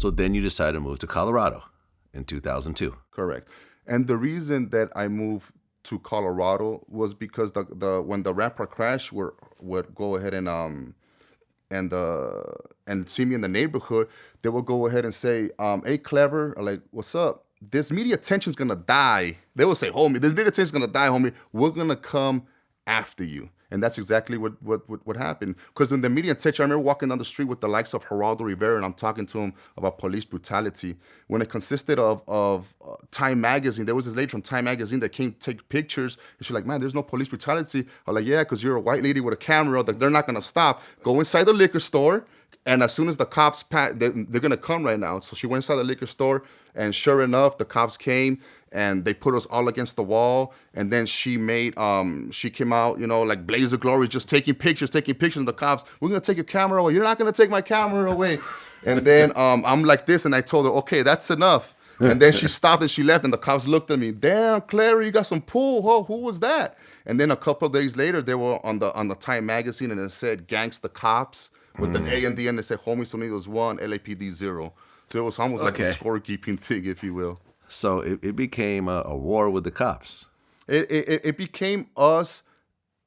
So then you decided to move to Colorado in 2002. Correct. And the reason that I moved to Colorado was because the when the Rampart crash would go ahead and see me in the neighborhood, they would go ahead and say, "Hey, Clever," or like, "What's up? This media attention's gonna die." They would say, "Homie, this media attention's gonna die, homie. We're gonna come after you." And that's exactly what happened. Because in the media attention, I remember walking down the street with the likes of Gerardo Rivera, and I'm talking to him about police brutality. When it consisted of Time Magazine, there was this lady from Time Magazine that came take pictures, and she's like, "Man, there's no police brutality." I'm like, "Yeah, because you're a white lady with a camera. They're not gonna stop. Go inside the liquor store, and as soon as the cops pass, they're gonna come right now." So she went inside the liquor store, and sure enough, the cops came and they put us all against the wall. And then she came out, like blaze of glory, just taking pictures. And the cops, "We're gonna take your camera away. You're not gonna take my camera away." And then I'm like this, and I told her, "Okay, that's enough." And then she stopped and she left, and the cops looked at me. "Damn, Clary, you got some pull. Oh, who was that?" And then a couple of days later, they were on the Time Magazine, and it said "Gangsta Cops" with an A and D, and they said "Homies Unidos 1, LAPD 0." So it was almost like a scorekeeping thing, if you will. So it became a war with the cops. It became us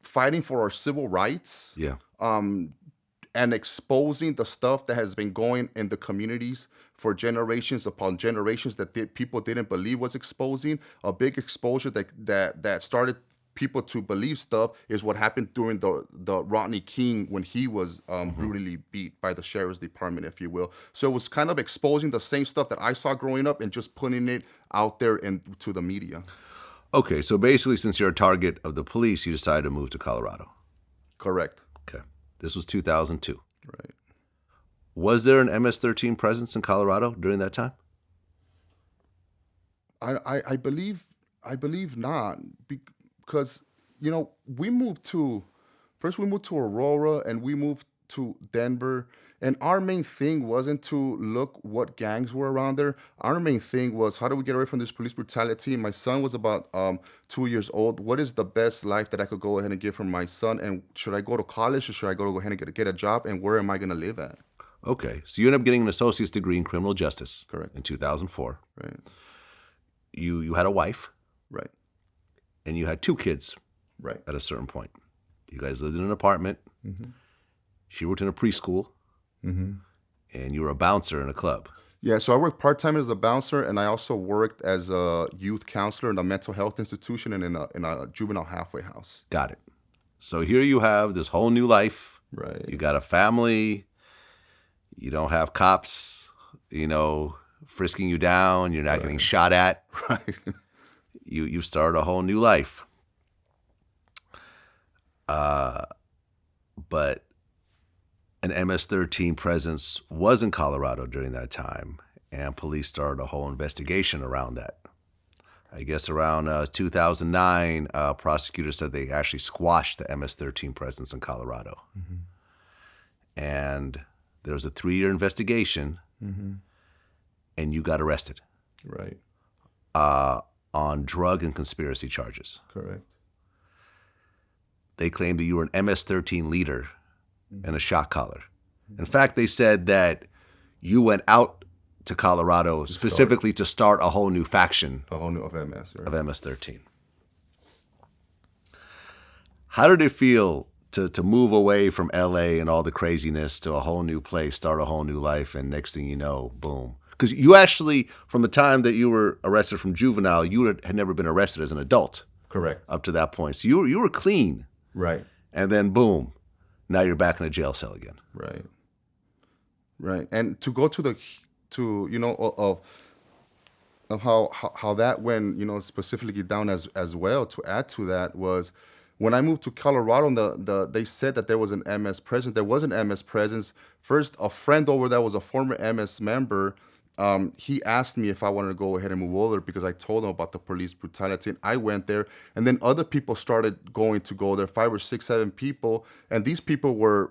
fighting for our civil rights. Yeah. And exposing the stuff that has been going in the communities for generations upon generations that people didn't believe was exposing. A big exposure that started people to believe stuff is what happened during the Rodney King, when he was brutally beat by the sheriff's department, if you will. So it was kind of exposing the same stuff that I saw growing up and just putting it out there to the media. Okay, so basically, since you're a target of the police, you decided to move to Colorado. Correct. Okay. This was 2002. Right. Was there an MS-13 presence in Colorado during that time? I believe not, because we moved to Aurora, and we moved to Denver, and our main thing wasn't to look what gangs were around there. Our main thing was, how do we get away from this police brutality? My son was about 2 years old. What is the best life that I could go ahead and give for my son? And should I go to college, or should I go ahead and get a job? And where am I going to live at? Okay, so you ended up getting an associate's degree in criminal justice. Correct. In 2004. Right. You had a wife. Right. And you had 2 kids. Right. At a certain point. You guys lived in an apartment. Mm-hmm. She worked in a preschool. Mm-hmm. And you were a bouncer in a club. Yeah, so I worked part-time as a bouncer, and I also worked as a youth counselor in a mental health institution and in a juvenile halfway house. Got it. So here you have this whole new life. Right. You got a family. You don't have cops, frisking you down. You're not getting shot at. Right. You start a whole new life. But an MS-13 presence was in Colorado during that time, and police started a whole investigation around that. I guess around 2009, prosecutors said they actually squashed the MS-13 presence in Colorado. Mm-hmm. And there was a 3-year investigation, mm-hmm. and you got arrested. Right. On drug and conspiracy charges. Correct. They claimed that you were an MS-13 leader and a shot caller. In fact, they said that you went out to Colorado specifically to start a whole new faction of MS, right? Of MS-13. How did it feel to move away from LA and all the craziness to a whole new place, start a whole new life, and next thing you know, boom? Because you actually, from the time that you were arrested from juvenile, you had never been arrested as an adult. Correct. Up to that point. So you were clean. Right. And then boom, now you're back in a jail cell again. Right. Right. And to go to of how that went, specifically down as well, to add to that was when I moved to Colorado, they said that there was an MS presence. There was an MS presence. First, a friend over there was a former MS member. He asked me if I wanted to go ahead and move over because I told him about the police brutality, and I went there. And then other people started go there, 5 or 6, 7 people. And these people were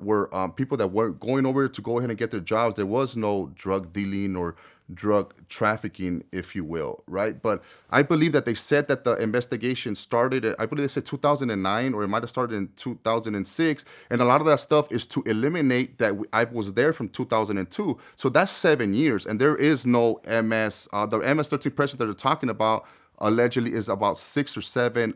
people that weren't going over to go ahead and get their jobs. There was no drug dealing or drug trafficking, if you will, right? But I believe that they said that the investigation started I believe they said 2009, or it might have started in 2006. And a lot of that stuff is to eliminate that I was there from 2002. So that's 7 years. And there is no the MS-13 president that they're talking about allegedly is about 6 or 7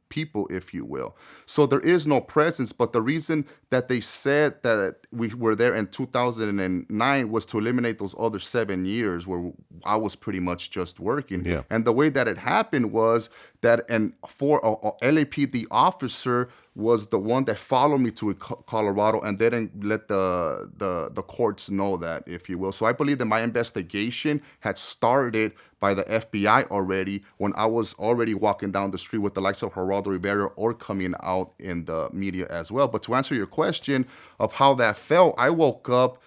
people, if you will. So there is no presence, but the reason that they said that we were there in 2009 was to eliminate those other 7 years where I was pretty much just working. Yeah. And the way that it happened was that, and for a LAPD officer was the one that followed me to Colorado, and they didn't let the courts know that, if you will. So I believe that my investigation had started by the FBI already when I was already walking down the street with the likes of Gerardo Rivera or coming out in the media as well. But to answer your question of how that felt, I woke up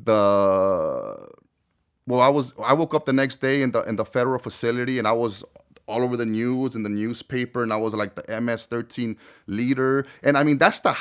I woke up the next day in the federal facility, and I was all over the news and the newspaper, and I was like the MS-13 leader. And I mean, that's the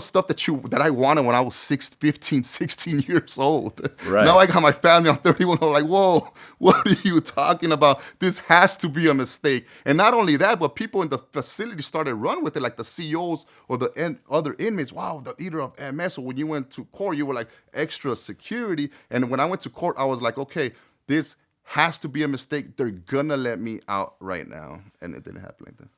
stuff that I wanted when I was 16 years old. Right. Now I got my family, I'm 31, I'm like, whoa, what are you talking about? This has to be a mistake. And not only that, but people in the facility started running with it, like the CEOs or the other inmates. Wow, the leader of MS. So when you went to court, you were like extra security. And when I went to court, I was like, okay, this has to be a mistake. They're gonna let me out right now. And it didn't happen like that.